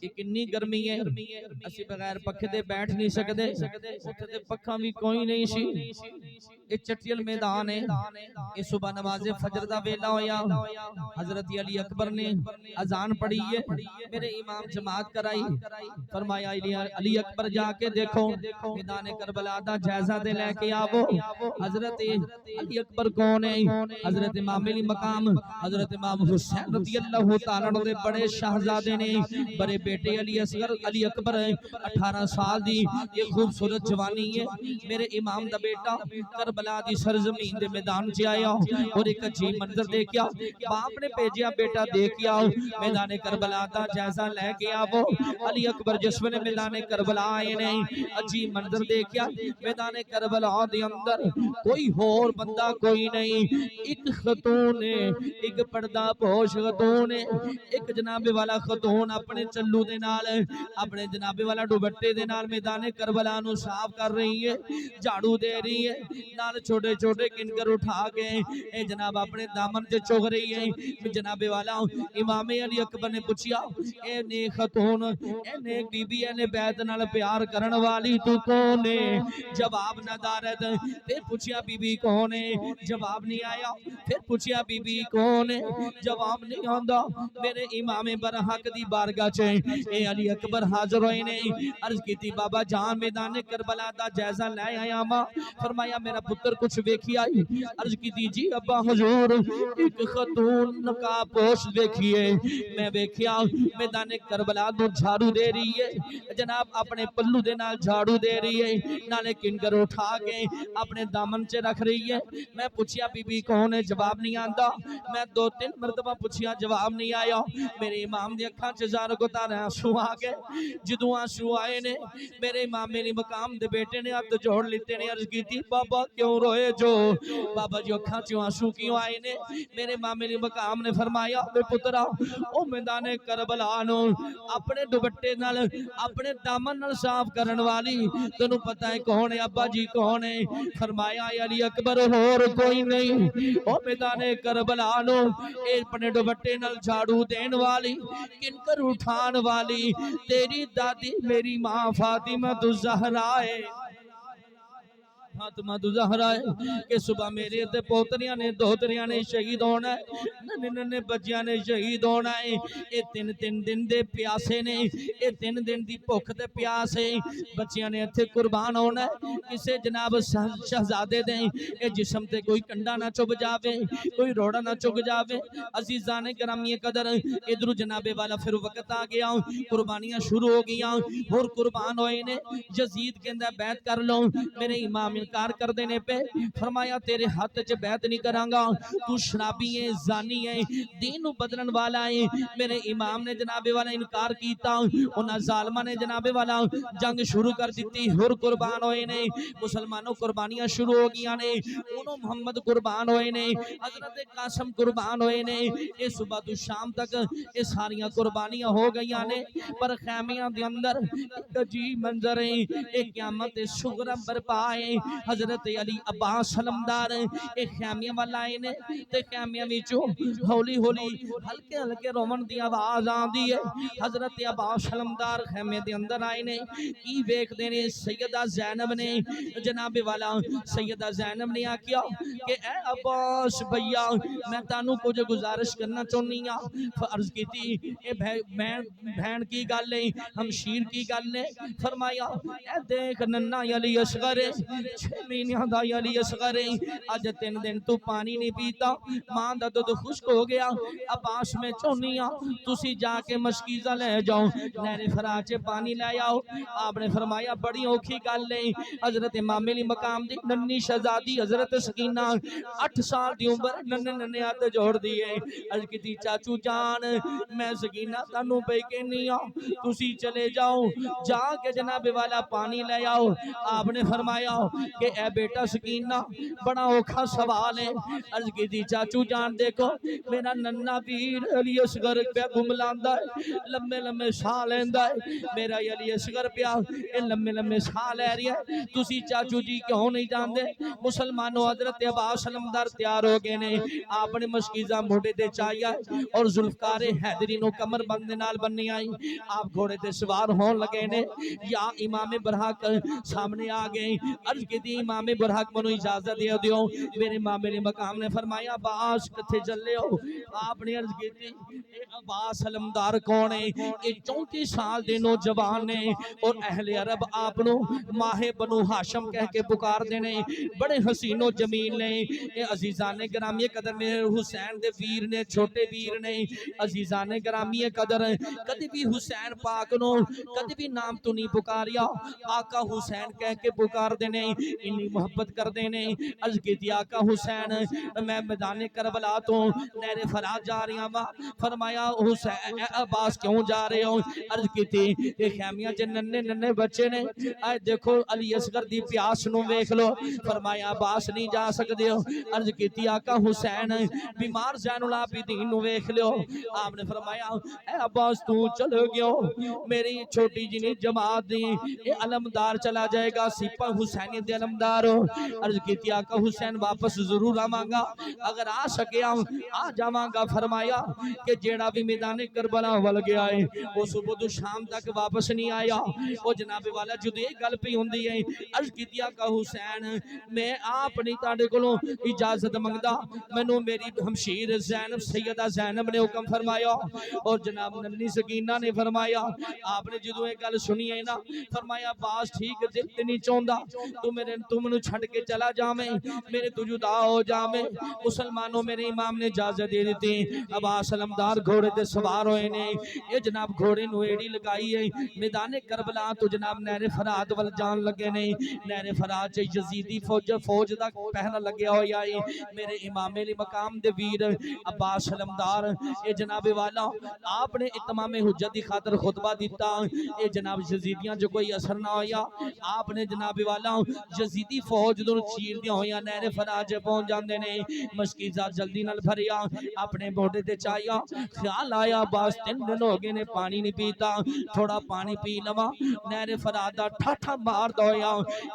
اتنی گرمی ہے اسی بغیر پکھے دے بیٹھ نہیں سکدے، اوتھے تے پکھا بھی کوئی نہیں سی۔ یہ چٹیل میدان ہے، یہ صبح نماز فجر دا ویلا ہویا، حضرت علی اکبر نے اذان پڑھی ہے، میرے امام جماعت کرائی، فرمایا علی اکبر جا کے دیکھو میدان کربلا دا جائزہ دے لے کے آو۔ حضرت علی اکبر کون ہے؟ حضرت امام علی مقام حضرت امام حسین رضی اللہ تعالیٰ عنہ دے بڑے شہزادے نے، بڑے بیٹے علی اصغر علی اکبر 18 سال دی یہ خوبصورت جوانی ہے۔ میرے امام دا بیٹا کربلا دی سرزمین دے میدان چ آیا اور ایک عجیب منظر دیکھیا، باپ نے بھیجیا بیٹا دیکھیا میدان کربلا دا جائزہ لے کے آو۔ علی اکبر جس ویلے میدان کربلا آئے نے عجیب منظر دیکھیا، میدان کربلا دے اندر کوئی اور بندہ کوئی نہیں، ایک خاتون نے، ایک پردہ پوش خاتون نے، ایک جناب والا خاتون اپنے چلو دے نال، اپنے جناب والا دوپٹے دے نال میدان کربلا نو صاف کر رہی ہے، جھاڑو دے رہی ہے، نال چھوٹے چھوٹے کنکر اٹھا کے اے جناب اپنے دامن تے چوگ رہی ہے۔ جناب والا امام علی اکبر نے پوچھیا اے نیک خاتون، اے نیک بی بی، اے بیت نال پیار کرن والی تو کون ہے؟ جواب نہ دارد، پھر پوچھیا بی بی کون ہے؟ جواب نہیں آیا، پھر پوچھیا بی بی کون ہے؟ جواب نہیں آندا۔ میرے امام برحق دی بارگاہ چ اے علی اکبر حاضر ہوئے نے، عرض کیتی بابا جان میدان کربلا دا جائزہ لے آیا ماں۔ فرمایا میرا پتر کچھ ویکھی آئی؟ عرض کیتی جی ابا حضور ایک خاتون نقاب پوش دیکھیے، میں ویکھیا میدان کربلا دو جھاڑو دے رہی ہے، جناب اپنے پلو دے نال جھاڑو دے رہی ہے، نالے کنکر اٹھا کے اپنے دامن چ رکھ رہی ہے۔ میں پوچھیا بی بی کون ہے؟ جواب نہیں آندا۔ میں 2-3 مرتبہ پوچھیا، جواب نہیں آیا۔ میرے امام دی اکھاں چ زار کو تارے آنسو آ گئے، جدوں آنسو آئے نے میرے امام علی مقام دے بیٹے نے ہاتھ جوڑ لیتے نے، عرض کیتی بابا کیوں روئے جو؟ بابا جو اکھاں چ آنسو کیوں آئے نے؟ میرے امام علی مقام نے فرمایا بے پترا او میدان کربلا نو اپنے دوپٹے نال اپنے دامن نال صاف کرن والی تینوں پتہ ہے کون ہے؟ ابا جی کون ہے؟ فرمایا علی اکبر اور کوئی نہیں، او میدان کربلا نو اپنے دوپٹے نال جھاڑو دین والی، کنکر اٹھان والی تیری دادی میری ماں فاطمہ الزہرا ہے۔ فاطمہ زہرا کہ صبح میرے تے پوتریاں نے دوتریاں نے شہید ہونا ہے، ننے ننے بچیاں نے شہید ہونا ہے، اے تین تین دن دے پیاسے نے، اے تین دن دی بھوک تے پیاسے بچیاں نے اتھے قربان ہونا ہے۔ کسے جناب شہزادے دیں اے جسم تے کوئی کنڈا نہ چب جاوے، کوئی روڑا نہ چگ جاوے۔ عزیزان گرامی قدر ادھر جناب والا پھر وقت آ گیا، قربانیاں شروع ہو گیا اور قربان ہوئے نے۔ یزید کہندا بیعت کر لو، میرے امام انکار کر دینے پہ فرمایا تیرے ہاتھ چ بیعت نہیں کروں گا، تو شرابی ہے، زانی ہے، دین نو بدلن والا ہے۔ میرے امام نے جناب والا انکار کیتا، انہاں ظالماں نے جناب والا جنگ شروع کر دیتی اور قربان ہوئے نے۔ مسلمانوں قربانیاں شروع ہو گیا نے، انہوں محمد قربان ہوئے نے، حضرت قاسم قربان ہوئے نے۔ یہ صبح تو شام تک یہ ساریاں قربانیاں ہو گئیاں نے، پر خیمیاں دے اندر ایک عجیب منظر ہے، ایک قیامت صغری برپا ہے۔ حضرت علی عباس علمدار ایک خیمیاں والا آئے نے، تے خیمیاں وچوں ہولی ہولی ہلکے ہلکے رومن دی آواز آندی ہے۔ حضرت عباس علمدار خیمے دے اندر آئے نے، کی ویکھ دے نے سیدہ زینب نے جناب والا سیدہ زینب نے آکیا کہ اے عباس بھیا میں تانوں کچھ گزارش کرنا چاہنی ہاں۔ فرض کی تھی اے بہن کی گل ہے، ہمشیر کی گل ہے۔ فرمایا اے دیکھ ننا علی اصغر 6 مہینیاں دا علی اصغر اج 3 دن تو پانی نہیں پیتا، ماں دا دودھ خشک ہو گیا۔ عباس میں چاہنی ہاں تسی جا کے مشکیزہ لے جاؤ، نہر فرات چ پانی لے آؤ۔ آپ نے فرمایا بڑی اوکھی گل ہے۔ حضرت امام علی مقام دی ننی شہزادی حضرت سکینہ 8 سال دی عمر ننے ننے ہاتھ جوڑ دیئے، عرض کی چاچو جان میں سکینہ تانوں پہ کہنی ہاں تسی چلے جاؤ، جا کے جناب والا پانی لے آؤ۔ آپ نے فرمایا کہ اے بیٹا سکینہ بڑا اوکھا سوال ہے، عرض کی چاچو جان دیکھو میرا ننا پیر علی اصغر پہ گملاندا ہے، لمبے لمبے سال لیندا ہے، میرا علی اصغر پہ لمبے لمبے سال لے رہی ہے، تسی چاچو جی کیوں نہیں جاندے؟ مسلمانوں حضرت عباس علمدار تیار ہو گئے نے، آپ نے مشکیزہ موڑے دے چاہیا اور ذوالفقار حیدری نو کمر بند نال بننی آئی، آپ گھوڑے دے سوار ہون لگے نے۔ یا امام برحق سامنے آگئے، عرض کی دی امام برحق منو اجازت دے دیو۔ میرے امام علی مقام نے فرمایا عباس کتھے چلے ہو؟ آپ نے عرض کی دی عباس علمدار کون ہے؟ یہ 34 سال دے نوجوان نے اور اہل عرب آپ نو ماہ بنو ہاشم کہہ کے پکار دینے، بڑے حسین و جمیل نے۔ اے عزیزان گرامی قدر میرے حسین دے ویر نے، چھوٹے ویر نے، عزیزان گرامی قدر کدی بھی حسین پاک نو کدی بھی نام تو نہیں پکاریا، آقا حسین کہہ کے پکار دینے، انی محبت کر دینے۔ عرض کی دی آقا حسین میں میدان کربلا تو نہر فرات جا رہی ہوں، فرمایا حسین عباس کیوں جا رہے ہو؟ عرض کی تھی کہ خیمیاں جن ننے ننے بچے نے، آئے دیکھو علی اصغر دی پیاس نو ویکھ لو۔ فرمایا عباس نہیں جا سکتے ہو۔ عرض کی تھی آقا حسین بیمار زین العابدین نو ویکھ لو۔ آپ نے فرمایا اے عباس تو چلو گیا، میری چھوٹی جنی جماعت دی اے علمدار چلا جائے گا، سپہ حسینی دے علمدار ہو۔ عرض کی تھی آقا حسین واپس ضرور آواں گا، اگر آ سکیا آ جاواں گا۔ فرمایا کہ جیڑا بھی میدان کربلا ول گیا ہے وہ صبح تو شام تک واپس نہیں آیا۔ وہ جناب والا جدو ایک گل پہ ہوندی ہے، عرض کی آقا حسین میں آپ نہیں تاڑے کولوں اجازت منگدا، مینوں میری ہمشیر زینب سیدہ زینب نے حکم فرمایا اور جناب ننی سکینہ نے فرمایا۔ آپ نے جدو ایک گل سنی ہے نا، فرمایا باس ٹھیک دل تے نہیں چوندا تو منوں چھڈ کے چلا جاویں، میرے تو جدا ہو جاویں۔ مسلمانوں میرے امام نے اجازت دے دیتی، عباس علمدار گھوڑے تے سوار ہوئے نے۔ یہ جناب گھوڑے نو ایڑی لگائی ہے، میدان کربلا تو جناب نہر فرات ول جان لگے نے۔ نہر فرات چ یزیدی فوج دا پہرا لگیا ہویا ہے۔ میرے امام علی مقام دے ویر عباس علمدار اے جناب والا آپ نے اتمام حجت دی خاطر خطبہ دیتا، اے جناب یزیدیاں جو کوئی اثر نہ ہویا، آپ نے جناب والا یزیدی فوج دوں چیر دیا ہویا نہر فرات چ پہنچ جاندے نے۔ مشکیزہ جلدی نال بھریا، اپنے موڈے تے چاہیا، خیال آیا عباس 3 دن ہو گئے نے پانی نہیں پیتا، تھوڑا پانی پی لواں۔ نہر فرات دا ٹھاٹھا مار دویا،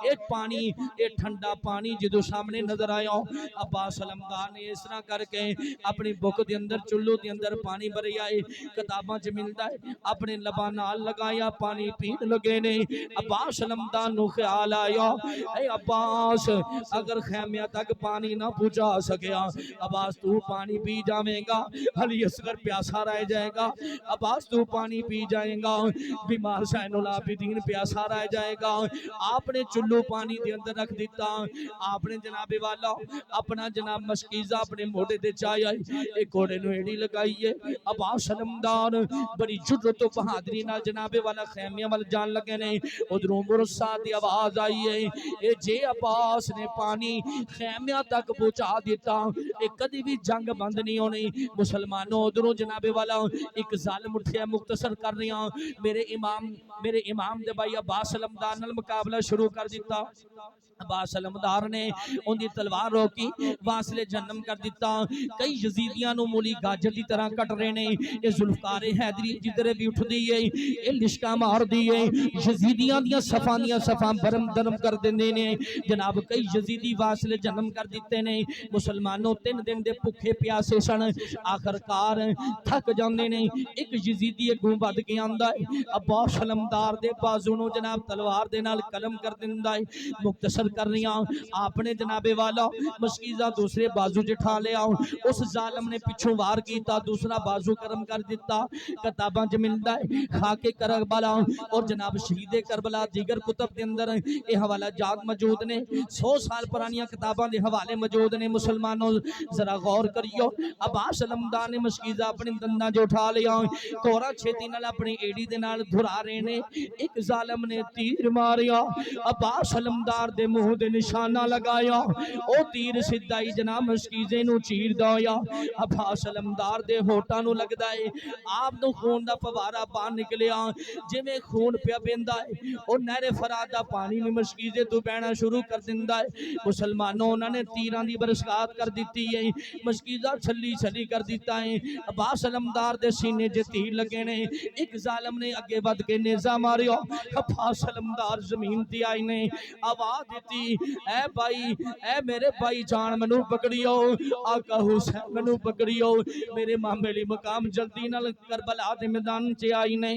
ایک پانی ایک ٹھنڈا پانی جدو سامنے نظر آیا، عباس علمدار نے اس طرح کر کے اپنی بک دے اندر چلو دے اندر پانی بھریا ہے، کتاباں چ ملدا ہے، اپنے لباں نال لگایا پانی پین لگے نے۔ عباس علمدار نو خیال آیا اے عباس اگر خیمیہ تک پانی نہ پہنچا سکیا عباس تو پانی پی جاویں گا، علی اصغر پیاسا رہ جائے گا، عباس تو پانی پی جائیں گا، بیمار زین العابدین پیاسا رہ جائے گا۔ آپ نے چلو پانی دے اندر رکھ دیتا، آپ نے جناب والا اپنا جناب مشکیزہ اپنے موڑے دے چاہیا ایک گھوڑے نو ایڑی لگائیے۔ عباس علمدار بڑی جرت و بہادری نال جناب والا خیمیہ وال جان لگے نے، ادھروں مرسا دی آواز آئی ہے، اے جے عباس نے پانی خیمیہ تک پہنچا دیتا اے کدی بھی جنگ بند نہیں ہونی۔ مسلمانوں ادھروں جناب والا ایک ظالم اٹھیا مختصر کر رہی ہاں، میرے امام دے بھائی عباس علمدار نال مقابلہ شروع کر دیتا۔ عباس علمدار نے ان دی تلوار روکی، واصل جہنم کر دیتا۔ کئی یزیدیاں نو مولی گاجر دی طرح کٹ رہے نے، یہ ذوالفقار حیدری جدھر بھی اٹھ دیئے یہ لشکا مار دیئے، یزیدیاں دیاں صفاں برم درم کر دینے نے، جناب کئی یزیدی واصل جہنم کر دیتے نے۔ مسلمانوں 3 دن دے پکھے پیاسے سن، آخرکار تھک جاندے نے، ایک یزیدی اگوں بد کے آندا ہے، عباس علمدار دے بازو نو جناب تلوار دے نال قلم کر دیندا ہے۔ مختصر کر رہی ہوں، آپ نے جناب والا مشکیزہ دوسرے بازو جٹھا لیا، اس ظالم نے پچھوں وار کیتا، دوسرا بازو کرم کر دیتا۔ کتاباں جو ملتا ہے خاک کربلا اور جناب شہید کربلا دیگر کتب دے اندر یہ حوالہ جات موجود نے، 100 سال پرانیاں کتاباں دے حوالے موجود نے۔ مسلمانوں ذرا غور کریو، عباس علمدار نے مشکیزہ اپنی دنداں جو اٹھا لیا، کورا چھیتی نال اپنی ایڑی دے نال دھرا رہے نے، ایک ظالم نے تیر ماریا، عباس علمدار دے منہ دے نشانہ لگایا، او تیر سدھائی جناب مشکیزے نو چیر دایا، عباس علمدار دے ہوٹاں نو لگ دائے، آپ نو خون دا فوارہ بان نکلیا، جے میں خون پیا بیندہ ہے، اور نہر فرات دا پانی میں مشکیزے تو بہنا شروع کر دیندہ ہے۔ مسلمانوں انہوں نے تیران دی برسکات کر دیتی ہے، مشکیزہ چھلی کر دیتا ہے، عباس علمدار دے سینے جے تیر لگے نے، ایک ظالم نے اگے ود کے نیزہ ماریا، عباس علمدار زمین تی آئی نے، آواز دیتی، اے بھائی، اے میرے بھائی جان منو پکڑیو، آقا حسین منو پکڑیو، میرے مامے لی مقام جلدی نال کربلا دے میدان چے آئی نے۔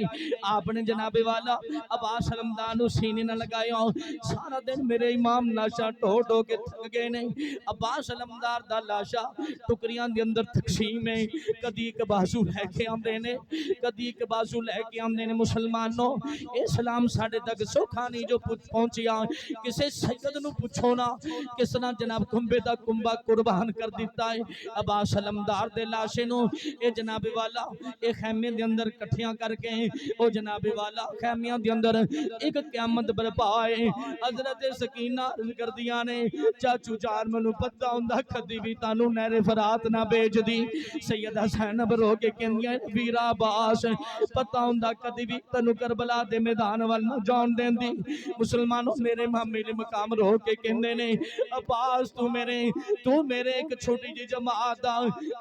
آپ نے جناب والا عباس علمدار نو سینے نہ لگایا، سارا دن میرے امام لاشا ٹھو کے تھک گئے نے۔ عباس علمدار دا لاشا ٹکریاں دے اندر تقسیم ہے، کدی ایک بازو لے کے آندے نے، کدی ایک بازو لے کے آندے نے۔ مسلمانوں اسلام ساڑھے تک سوکھا نہیں جو پہنچیا، کسے سید نو پوچھو نا کس طرح جناب کمبے دا کمبا قربان کر دیتا ہے۔ عباس علمدار دے لاشے نو اے جناب والا اے خیمے دے اندر کٹھیاں کر کے او جناب والا خیمیاں دے اندر ایک قیامت برپا ہے۔ حضرت سکینہ عرض کر دیا نے چاچو جان منو پتہ ہوندہ کدی بھی تانو نہر فرات نہ بیج دی، سیدہ زینب رو کے کہندیاں ویرا عباس پتہ ہوندہ کدی بھی تانو کربلا دے میدان وال نہ جان دین دی۔ مسلمانوں میرے مامی لی مقام رو کے کہندے نے عباس تو میرے ایک چھوٹی جی جماعت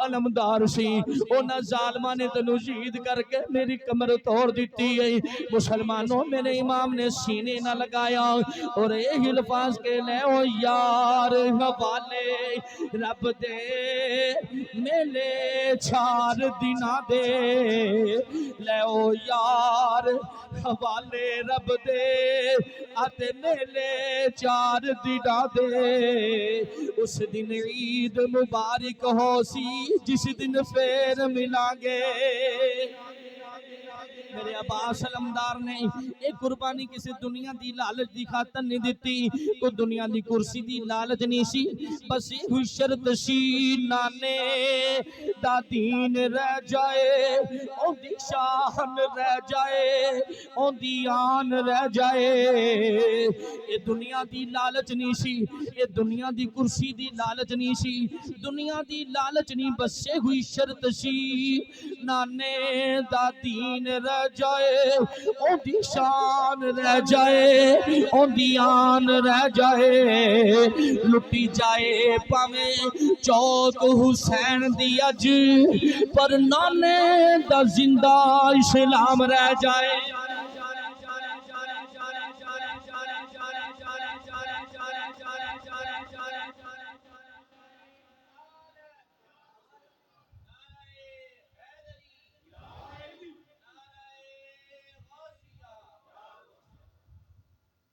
علمدار سی، اونا ظالمہ نے تنو شہید کر کے میری کمر توڑ دیتی ہے۔ مسلمانوں میرے امام نے سینے نہ لگایا اور اے الفاظ کے لے او یار حوالے رب دے میلے 4 دنہ دے، لے او یار حوالے رب دے آتے میلے 4 دنہ دے، اس دن عید مبارک ہو سی جس دن پھر ملیں گے۔ میرے عباس علمدار نے ایک قربانی کسی دنیا دی لالچ دی خاطر نہیں دیتی، کوئی دنیا دی کرسی دی لالچ نہیں سی، بس یہ ہوئی شرط سی نانے دا دین رہ جائے، اون دی شان رہ جائے، اون دی آن رہ جائے۔ یہ دنیا دی لالچ نہیں سی، یہ دنیا دی کرسی دی لالچ نہیں سی، دنیا دی لالچ نہیں، بس یہ ہوئی شرط سی نانے دا دین رہ جائے، اون دی شان رہ جائے، اون دی آن رہ جائے، لٹی جائے پاویں چوک حسین دی اج، پر نانے دا زندہ اسلام رہ جائے۔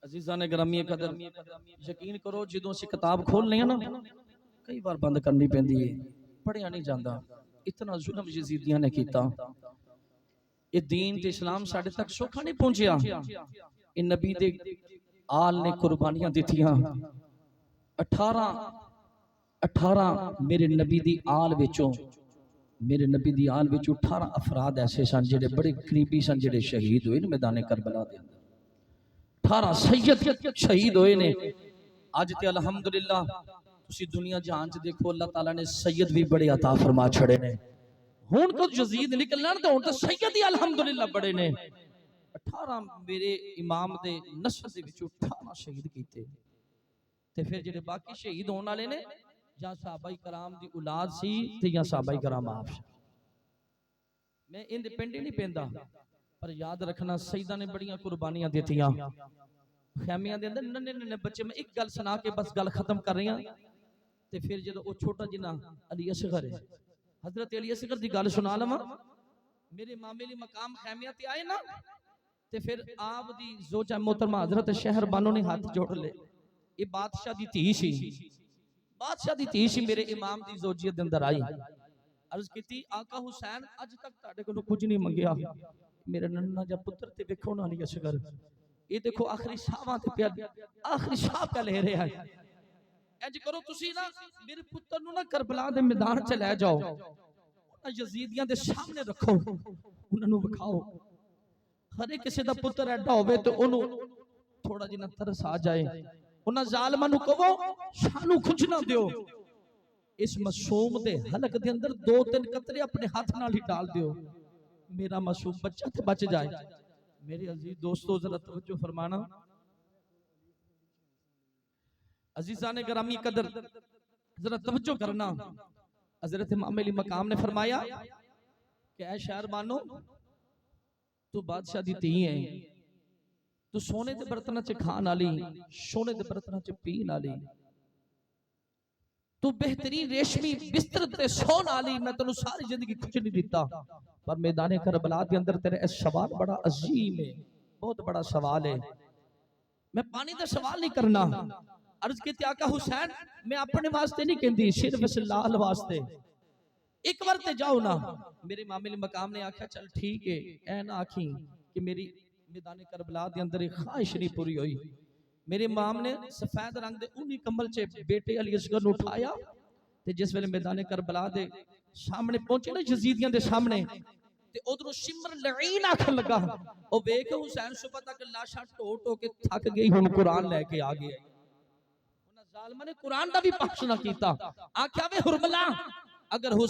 عزیزان گرامی قدر یقین کرو جدوں اسی کتاب کھول لیں نا کئی بار بند کرنی پیندی ہے پڑھیا نہیں جاندا اتنا ظلم یزیدیاں نے کیتا یہ دین تے اسلام ساڈے تک سوکھا نہیں پہنچیا یہ نبی دے آل نے قربانیاں دتیاں 18 میرے نبی دی آل وچوں میرے نبی دی آل وچوں 18 افراد ایسے سن جڑے بڑے قریبی سن جڑے شہید ہوئے میدان کربلا دے 18 سید شہید ہوئے نے اج تے الحمدللہ تسی دنیا جہان چ دیکھو اللہ تعالی نے سید بھی بڑے عطا فرما چھڑے نے ہن تو یزید نکلنا تے ہن تے سید ہی الحمدللہ بڑے نے 18 میرے امام دے نسل دے وچ 18 شہید کیتے تے پھر جڑے باقی شہید ہون والے نے یا صحابہ کرام دی اولاد سی تے یا صحابہ کرام آپ میں انڈیپینڈنٹ نہیں پیندا پر یاد رکھنا سیدہ نے بڑیاں قربانیاں دیتیاں خیمیاں دے اندر ننے ننے بچے میں ایک گل سنا کے بس گل ختم کر رہی ہاں تے پھر جدوں او چھوٹا جنا علی اصغر ہے حضرت علی اصغر دی گل سنا لواں میرے امام علی مقام خیمیاں تے آئے نا تے پھر آپ دی زوجہ محترمہ حضرت شہر بانو نے ہاتھ جوڑ لے یہ بادشاہ دی تھی سی بادشاہ دی تھی سی میرے امام دی زوجیت دے اندر آئی عرض کیتی آقا حسین اج تک تہاڈے کولوں کچھ نہیں منگیا میرے ننھا جا پتر تے ویکھو نا علی اصغر یہ دیکھو آخری ساواں تے پیا آخری ساہ پہ لے رہا ہے انج کرو تسی نا میرے پتر نو نا کربلا دے میدان چ لے جاؤ انہاں یزیدیاں دے سامنے رکھو انہاں نو وکھاؤ ہر کسی دا پتر ایڈا ہوے تے اونوں تھوڑا جنا ترس آ جائے انہاں ظالماں نو کہو سانو کچھ نہ دیو اس معصوم دے حلق دے اندر 2-3 قطرے اپنے ہاتھ نال ہی ڈال دیو میرا معصوم بچہ تے بچ جائے میرے عزیز دوستو ذرا توجہ فرمانا عزیزان گرامی قدر ذرا توجہ کرنا حضرت امام علی مقام نے فرمایا کہ اے شہر بانو تو بادشاہ دی تھی ہے تو سونے دے برتناں چ کھان والی سونے دے برتناں چ پین والی تو بہترین ریشمی بستر تے سون والی میں تینوں ساری زندگی کچھ نہیں دیتا پر میدان کربلا دے اندر تیرے اس سوال بڑا عظیم ہے بہت بڑا سوال ہے میں پانی دا سوال نہیں کرنا عرض کیتی آقا حسین میں اپنے واسطے نہیں کہندی صرف اس لال واسطے ایک بار تے جاؤ نا میرے امام علی مقام نے آکھا چل ٹھیک ہے اے نہ آکھیں کہ میری میدان کربلا دے اندر ایک خواہش نہیں پوری ہوئی میرے امام نے سفید رنگ دے اونی کمبل چے بیٹے علی اصغر نو اٹھایا تے جس ویلے میدان کربلا دے سامنے پہنچے نا یزیدیاں دے سامنے تے ادھروں شمر لعین آکھن لگا او ویکھ حسین صبح تک لاشاں ٹو ٹو کے تھک گئی ہن قرآن لے کے آ گئے انہاں ظالماں نے قرآن دا بھی پاس نہ کیتا آکھیا وے حرملا اگر